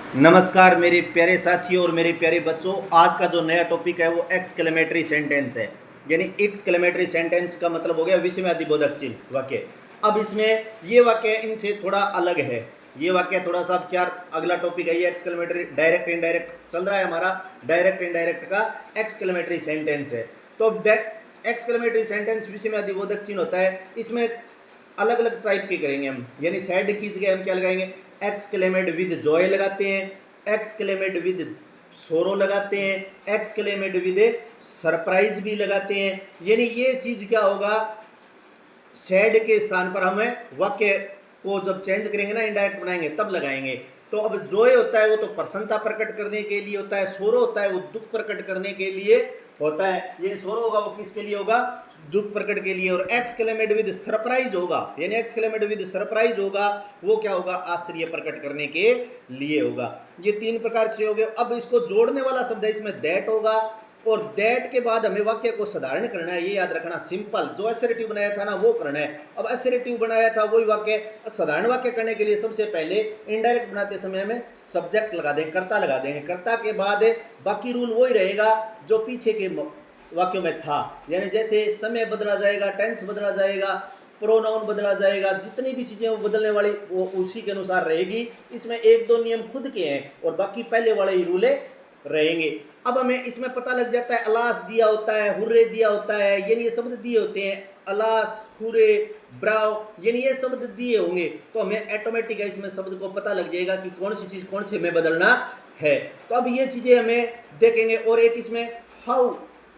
नमस्कार मेरे प्यारे साथियों और मेरे प्यारे बच्चों। आज का जो नया टॉपिक है वो एक्सक्लेमेटरी सेंटेंस है। यानी एक्सक्लेमेटरी सेंटेंस का मतलब हो गया विस्मयादिबोधक चिन्ह वाक्य। अब इसमें ये वाक्य इनसे थोड़ा अलग है। ये वाक्य थोड़ा सा चार अगला टॉपिक है ये एक्सक्लेमेटरी डायरेक्ट इनडायरेक्ट चल रहा है हमारा। डायरेक्ट इनडायरेक्ट का एक्सक्लेमेटरी सेंटेंस है। तो एक्सक्लेमेटरी सेंटेंस विस्मयादिबोधक चिन्ह होता है। इसमें अलग अलग टाइप के करेंगे हम। यानी साइड खींच के हम क्या लगाएंगे, एक्सक्लेमेड विद जॉय लगाते हैं, एक्सक्लेमेड विद सोरो लगाते हैं, एक्सक्लेमेड विद सरप्राइज भी लगाते हैं। यानी ये चीज क्या होगा, सैड के स्थान पर हमें वाक्य को जब चेंज करेंगे ना, इनडायरेक्ट बनाएंगे तब लगाएंगे। तो अब जॉय होता है वो तो प्रसन्नता प्रकट करने के लिए होता है, सोरो होता है वो दुख प्रकट करने के लिए होता है। ये सोरो होगा वो किसके लिए होगा, दुख प्रकट के लिए। और एक्सक्लेमेड विद सरप्राइज होगा, यानी एक्सक्लेमेड विद सरप्राइज होगा वो क्या होगा, आश्चर्य प्रकट करने के लिए होगा। ये तीन प्रकार से हो गए। अब इसको जोड़ने वाला शब्द है, इसमें दैट होगा और दैट के बाद हमें वाक्य को साधारण करना है। ये याद रखना, सिंपल जो एसरेटिव बनाया था ना वो करना है। अब एसरेटिव बनाया था वही वाक्य, साधारण वाक्य करने के लिए सबसे पहले इनडायरेक्ट बनाते समय हमें सब्जेक्ट लगा देंगे, कर्ता लगा देंगे। कर्ता के बाद बाकी रूल वही रहेगा जो पीछे के वाक्यों में था। यानी जैसे समय बदला जाएगा, टेंस बदला जाएगा, प्रोनाउन बदला जाएगा, जितनी भी चीजें वो बदलने वाली वो उसी के अनुसार रहेगी। इसमें एक दो नियम खुद के हैं और बाकी पहले वाले ही रूल रहेंगे। अब हमें इसमें पता लग जाता है, अलास दिया होता है, हुर्रे दिया होता है, यानी ये शब्द दिए होते हैं, अलास, हुर्रे, ब्राव, यानी ये शब्द दिए होंगे तो हमें ऑटोमेटिक इसमें शब्द को पता लग जाएगा कि कौन सी चीज कौन से में बदलना है। तो अब ये चीजें हमें देखेंगे। और एक इसमें हाउ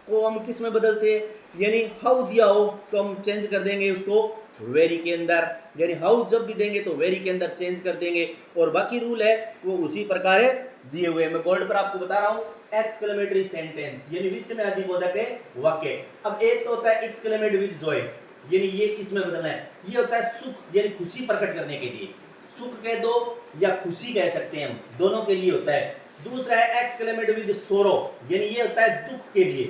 को हम किस में बदलते हैं, यानी हाउ दिया हो तो हम चेंज कर देंगे उसको वेरी के अंदर, यानी हाउ जब भी देंगे तो वेरी के अंदर चेंज कर देंगे। और बाकी रूल है वो उसी प्रकार दिए हुए हैं। मैं बोर्ड पर आपको बता रहा हूं एक्सक्लेमेटरी सेंटेंस यानी विस्मयादिबोधक वाक्य। अब एक तो होता है एक्सक्लेमेट विद जॉय, यानी ये इसमें बदलना है। ये होता है सुख यानी खुशी प्रकट करने के लिए, सुख कह दो या खुशी कह सकते हैं हम, दोनों के लिए होता है। दूसरा है एक्सक्लेमेट विद सोरो, यानी ये होता है दुख के लिए,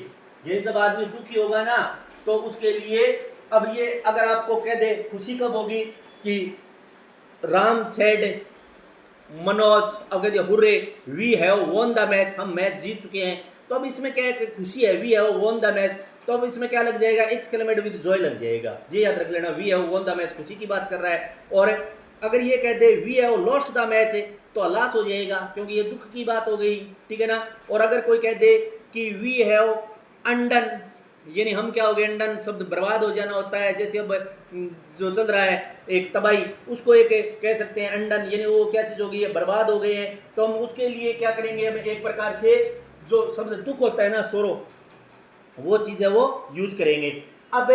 यानी जब आदमी दुखी होगा ना तो उसके लिए। अब ये अगर आपको कह दे खुशी कब होगी कि राम सेड मनोज, अब कह दिया hurray we have won the match, हम मैच जीत चुके हैं। तो अब इसमें क्या है कि खुशी है, we have won the match, तो अब इसमें क्या लग जाएगा, एक्सक्लेमेट विद जॉय लग जाएगा। ये याद रख लेना, we have won the match खुशी की बात कर रहा है। और अगर ये कह दे we have lost the match तो अलास हो जाएगा क्योंकि ये दुख की बात हो गई, ठीक है ना। और अगर कोई कह दे कि वी हैव अंडन, यानी हम क्या हो गए, अंडन शब्द बर्बाद हो जाना होता है। जैसे अब जो चल रहा है एक तबाही, उसको एक कह सकते हैं अंडन, यानी वो क्या चीज हो गई है, बर्बाद हो गए हैं। तो हम उसके लिए क्या करेंगे, हम एक प्रकार से जो शब्द दुख होता है ना, सोरो, वो चीज है वो यूज करेंगे। अब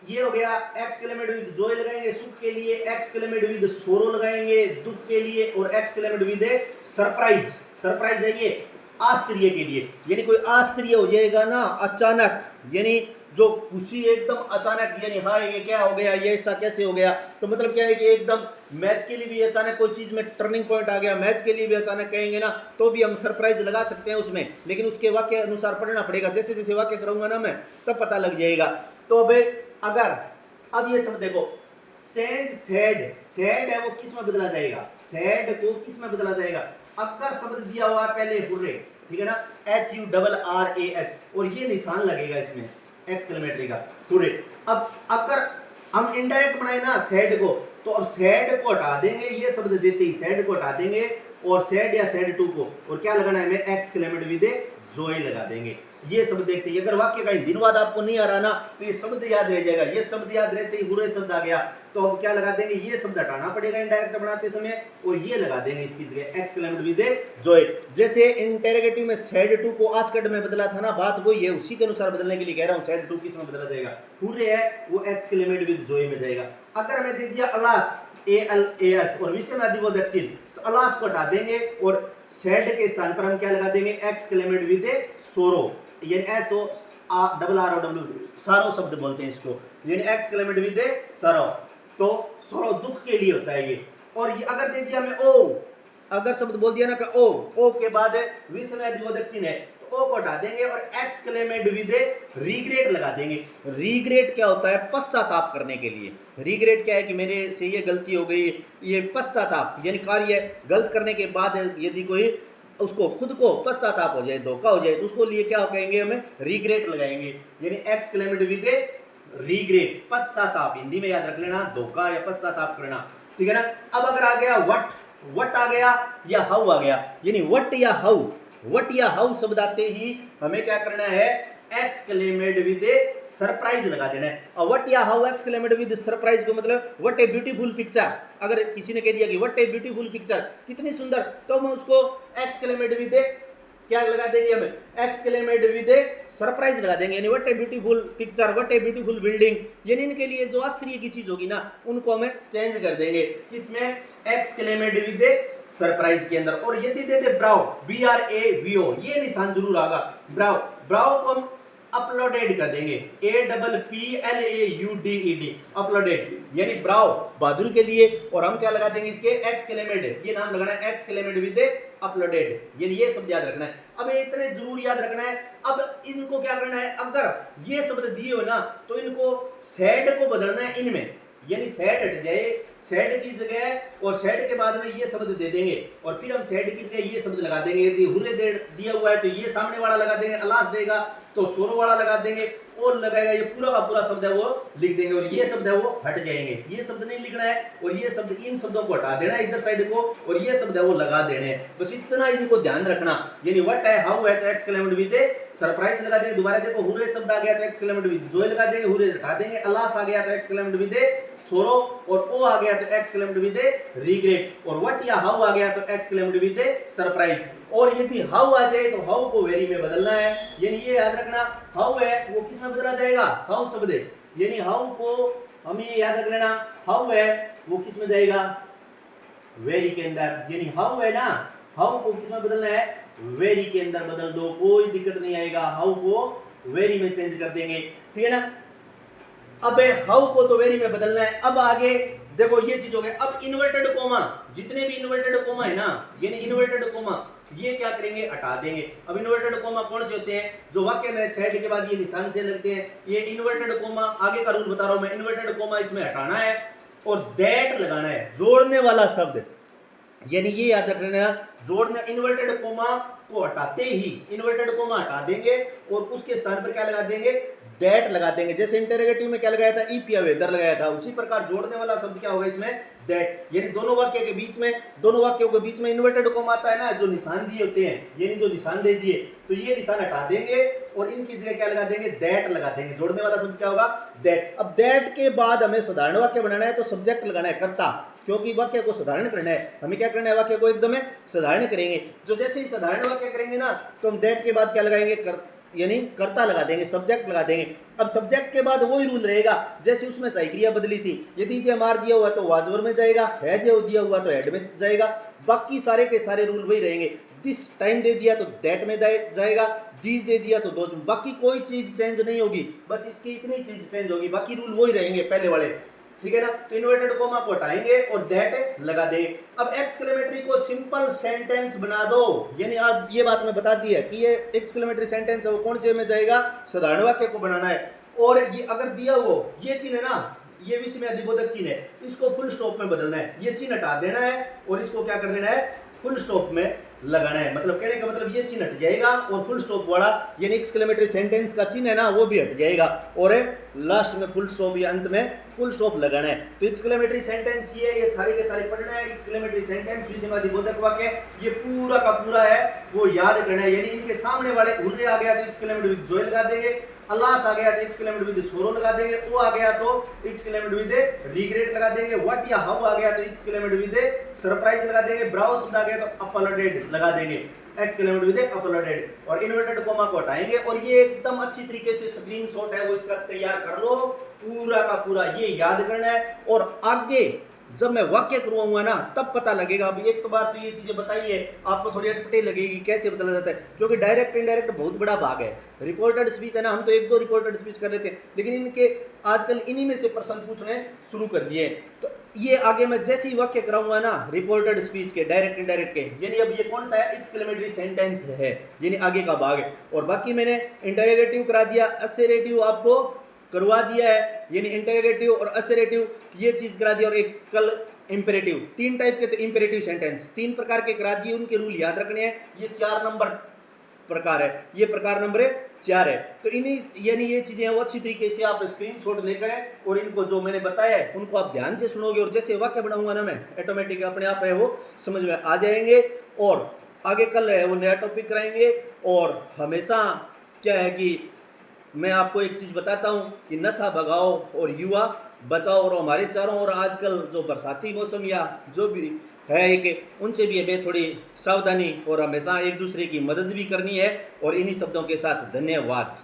ये हो गया एक्सक्लेमेट विद जॉय लगाएंगे सुख के लिए, एक्सक्लेमेट विद सोरो लगाएंगे दुख के लिए, और एक्सक्लेमेट विद सरप्राइज, सरप्राइज है ये आश्चर्य के लिए। यानी कोई आश्चर्य हो जाएगा ना अचानक, यानी जो खुशी एकदम अचानक, यानी हाँ ये क्या हो गया, ये ऐसा कैसे हो गया। तो मतलब क्या है कि एकदम मैच के लिए भी अचानक कोई चीज में टर्निंग पॉइंट आ गया, मैच के लिए भी अचानक कहेंगे ना तो भी हम सरप्राइज लगा सकते हैं उसमें, लेकिन उसके वाक्य अनुसार पढ़ना पड़ेगा। जैसे जैसे वाक्य करूंगा ना मैं तब पता लग जाएगा। तो अगर अब ये सब देखो, चेंज सैड, सैड है वो किस में बदला जाएगा, सैड को किस में बदला जाएगा, अगर शब्द दिया हुआ है पहले हुर्रे, ठीक है ना, HURRAH, और ये निशान लगेगा इसमें एक्सक्लेमेटरी का, हुर्रे। अब अगर हम इनडायरेक्ट बनाए ना सैड को, तो अब सैड को हटा देंगे, ये शब्द देते ही सैड को हटा देंगे और सैड या सैड टू को, और क्या लगाना है हमें, एक्सक्लेमेट विद जॉय लगा देंगे। ये शब्द देखते ही अगर वाक्य का दिनवाद आपको नहीं आ रहा ना तो ये शब्द याद रह जाएगा। ये शब्द याद रहते ही हुर्रे शब्द आ गया तो अब क्या लगा देंगे, ये शब्द हटाना पड़ेगा इनडायरेक्ट बनाते समय और ये लगा देंगे इसकी जगह एक्सक्लेमेट विद जॉय। जैसे इंटेरोगेटिव में सैड टू को आस्क्ड में बदला था ना, बात वही है, उसी के अनुसार बदलने के लिए कह रहा हूं। सैड टू किस में बदला जाएगा, हुर्रे है वो एक्सक्लेमेट विद जॉय में जाएगा। अगर हमें दे दिया अलास, ALAS, और विस्मयादिबोधक चिन्ह, तो अलास को हटा देंगे और सैड के स्थान पर हम क्या लगा देंगे, एक्सक्लेमेट विद सोरो, यानी SORROW, सारो शब्द बोलते हैं इसको, यानी एक्सक्लेमेट विद सारो। तो सोरो दुख के लिए होता है ये। और ये अगर दे दिया हमें ओ, अगर शब्द बोल दिया ना का ओ के बाद विस्मयादिबोधक चिन्ह है, तो ओ को हटा देंगे और एक्सक्लेमेड विद ए रिग्रेट लगा देंगे। रिग्रेट क्या होता है? पश्चाताप करने के लिए। रिग्रेट क्या है कि मेरे से ये गलती हो गई, ये पश्चाताप यानी कार्य गलत करने के बाद यदि कोई उसको खुद को पश्चाताप हो जाए, धोखा हो जाए, तो उसको लिए क्या कहेंगे? हमें रिग्रेट लगाएंगे, यानी एक्सक्लेमेड विद ए रिग्रेट, पश्चाताप। हिंदी में याद रख लेना, धोखा या पश्चाताप करना, ठीक है ना। अब अगर आ गया वट, वट आ गया या हाउ आ गया, यानी वट या हाउ, वट या हाउ शब्द आते ही हमें क्या करना है? एक्सक्लेमेड विद ए सरप्राइज लगा देना है। और व्हाट या हाउ एक्सक्लेमेड विद सरप्राइज को मतलब व्हाट ए ब्यूटीफुल पिक्चर। अगर किसी ने कह दिया कि व्हाट ए ब्यूटीफुल पिक्चर, कितनी सुंदर, तो हम उसको एक्सक्लेमेड विद ए क्या लगा देंगे? हम एक्सक्लेमेड विद ए सरप्राइज लगा देंगे, यानी what a beautiful picture, what a beautiful building. यानी इनके लिए जो आश्चर्य की चीज होगी ना, उनको हमें चेंज कर देंगे किसमें? एक्सक्लेमेड विद ए सरप्राइज के अंदर। और यदि देते ब्राउ, BRAVO, ये निशान जरूर आगा, ब्राउ, ब्राउ को हम अपलोडेड कर देंगे, APPLAUDED, अपलोडेड, यानी ब्राउ बहादुर के लिए। और हम क्या लगा देंगे इसके? एक्सक्लेमेड, ये नाम लगाना है एक्सक्लेमेड विद अपलोडेड, यानी ये शब्द याद रखना है। अब ये इतने जरूर याद रखना है। अब इनको क्या करना है? अगर ये शब्द दिए हो ना, तो इनको सैड को बदलना है इनमें, यानी सैड हट जाए, सैड की जगह और सैड के बाद में ये शब्द दे देंगे, और फिर हम सैड की जगह ये शब्द लगा देंगे। यदि हुर्रे दिया हुआ है तो ये सामने वाला लगा देंगे, अलास देगा तो सोरो वाला लगा देंगे, और लगाएगा, ये पूरा का पूरा शब्द है वो लिख देंगे, और ये शब्द है वो हट जाएंगे। ये शब्द नहीं लिखना है, और ये शब्द, इन शब्दों को हटा देना है इधर साइड को, और ये शब्द है वो लगा देने हैं। बस इतना इनको ध्यान रखना। यानी व्हाट है, हाउ है तो एक्सक्लेमेड विद सरप्राइज लगा देंगे। दोबारा देखो, हुर्रे शब्द आ गया तो एक्सक्लेमेड विद जॉय लगा देंगे, हुर्रे हटा देंगे। अलास आ गया तो एक्सक्लेमेड विद सोरो, और ओ आ गया तो एक्सक्लेमेड विद रिग्रेट, और व्हाट या हाउ आ गया तो एक्सक्लेमेड विद सरप्राइज। और यदि हाउ आ जाए तो हाउ को वेरी में बदलना है, यानी ये याद रखना, हाउ है वो किस में बदला जाएगा? हाउ शब्द, यानी हाउ को हम ये याद रख लेना, हाउ है वो किस में जाएगा? वेरी के अंदर। यानी हाउ है ना, हाउ को किस में बदलना है? वेरी के अंदर बदल दो, कोई दिक्कत नहीं आएगा। हाउ को वेरी में चेंज कर देंगे, ठीक है ना। अब हाउ को तो वेरी में बदलना है। अब आगे देखो ये चीज हो गया। अब इन्वर्टेड कोमा, जितने भी इन्वर्टेड कोमा है ना, यानी इन्वर्टेड कोमा, ये क्या करेंगे? हटा देंगे। अब इन्वर्टेड कोमा कौन से होते हैं? जो वाक्य में सैड के बाद ये निशान से लगते हैं, ये इन्वर्टेड कोमा। आगे का रूल बता रहा हूं मैं, इन्वर्टेड कोमा इसमें हटाना है और दैट लगाना है, जोड़ने वाला शब्द, यानी ये याद रखना, जोड़ने, इन्वर्टेड कोमा को हटाते ही इन्वर्टेड कोमा हटा देंगे और उसके स्थान पर क्या लगा देंगे? दैट लगा देंगे। जैसे इंटरोगेटिव में क्या लगाया था? इफ या वेदर लगाया था, उसी प्रकार जोड़ने वाला शब्द क्या होगा इसमें? दैट। यानी दोनों वाक्य के बीच में, दोनों वाक्यों के बीच में इन्वर्टेड कोमा आता है ना, जो निशान दिए होते हैं, यानी जो निशान दे दिए, तो ये निशान हटा देंगे और इनकी जगह क्या लगा देंगे? दैट लगा देंगे। जोड़ने वाला शब्द क्या होगा? दैट। अब दैट के बाद हमें साधारण वाक्य बनाना है, तो सब्जेक्ट लगाना है कर्ता, क्योंकि वाक्य को साधारण करना है। हमें क्या करना है? वाक्य को एकदम साधारण करेंगे। जो जैसे ही साधारण वाक्य करेंगे ना, तो हम दैट के बाद क्या लगाएंगे? यानी कर्ता लगा देंगे, सब्जेक्ट लगा देंगे। अब सब्जेक्ट के बाद वही रूल रहेगा जैसे उसमें सही क्रिया बदली थी। यदि जे मार दिया हुआ तो वाजवर में जाएगा, है जो दिया हुआ तो हेड में जाएगा। बाकी सारे के सारे रूल वही रहेंगे। दिस टाइम दे दिया तो दैट में जाएगा, दीज दे दिया तो दोज में। बाकी कोई चीज चेंज नहीं होगी, बस इसकी इतनी चीज चेंज होगी, बाकी रूल वही रहेंगे पहले वाले, ठीक है ना। तो इन्वर्टेड कोमा को हटाएंगे और दैट लगा देंगे। अब एक्सक्लेमेटरी को सिंपल सेंटेंस बना दो, यानी आज ये बात मैं बता दी है कि ये एक्सक्लेमेटरी सेंटेंस है वो कौन से में जाएगा? साधारण वाक्य को बनाना है। और ये अगर दिया हुआ ये चिन्ह है ना, ये विषय में अधिबोधक चिन्ह है, इसको फुल स्टॉप में बदलना है। ये चिन्ह हटा देना है और इसको क्या कर देना है? फुल स्टॉप में लगाना है। मतलब कहने का मतलब ये चिन्ह हट जाएगा और फुल स्टॉप वाला, यानी एक्सक्लेमेटरी सेंटेंस का चिन्ह है ना, वो भी हट जाएगा और लास्ट में फुल स्टॉप या अंत में फुल स्टॉप लगाना है। तो एक्सक्लेमेटरी सेंटेंस ये सारे के सारे पढ़ना है। एक्सक्लेमेटरी सेंटेंस विषयवादी बोधक वाक्य, ये पूरा का पूरा है वो याद करना है। यानी इनके सामने वाले हुर्रे आ गया तो एक्सक्लेमेटरी विद जॉय लगा देंगे, अल्लास आ गया तो एक्सक्लेमेड विद सोरो लगा देंगे, ओ आ गया तो एक्सक्लेमेड विद रिग्रेट लगा देंगे, व्हाट या हाउ आ गया तो एक्सक्लेमेड विद सरप्राइज लगा देंगे, ब्राउज शब्द आ गया तो अपलोडेड लगा देंगे, एक्सक्लेमेड विद अपलोडेड। और इन्वर्टेड कोमा को हटाएंगे। और ये एकदम अच्छी तरीके से स्क्रीनशॉट है वो इसका तैयार कर लो, पूरा का पूरा ये याद करना है। और आगे जब मैं वाक्य करूंगा ना तब पता लगेगा। अभी एक बार तो ये चीजें बताइए आपको थोड़ी अटपटे लगेगी कैसे पता जाता है, क्योंकि डायरेक्ट इनडायरेक्ट बहुत बड़ा भाग है। रिपोर्टेड स्पीच है ना, हम तो एक दो रिपोर्टेड स्पीच कर लेते हैं, लेकिन इनके आजकल इन्हीं में से प्रश्न पूछने शुरू कर दिए। तो ये आगे मैं जैसे ही वाक्य कराऊंगा ना रिपोर्टेड स्पीच के, डायरेक्ट इनडायरेक्ट के, यानी अब ये कौन सा है, एक्सक्लेमेटरी सेंटेंस है, यानी आगे का भाग है। और बाकी मैंने इंटरोगेटिव करा दिया, असरेटिव आपको करवा दिया है, यानी इंटरोगेटिव और असरेटिव ये चीज करा दिया, और एक कल इंपेरेटिव। 3 टाइप के तो इंपेरेटिव सेंटेंस 3 प्रकार के करा दिए, उनके रूल याद रखने हैं। ये 4 नंबर प्रकार है, ये प्रकार नंबर 4 है। तो इन्हीं यानी ये चीजें वो अच्छी तरीके से आप स्क्रीनशॉट लेकर और इनको जो मैंने बताया है उनको आप ध्यान से सुनोगे, और जैसे वाक्य बनाऊंगा ना मैं, ऑटोमेटिक अपने आप है वो समझ में आ जाएंगे। और आगे कल है वो नया टॉपिक कराएंगे। और हमेशा क्या है कि मैं आपको एक चीज बताता हूँ कि नशा भगाओ और युवा बचाओ। और हमारे चारों ओर आजकल जो बरसाती मौसम या जो भी है एक, उनसे भी हमें थोड़ी सावधानी और हमेशा एक दूसरे की मदद भी करनी है। और इन्हीं शब्दों के साथ धन्यवाद।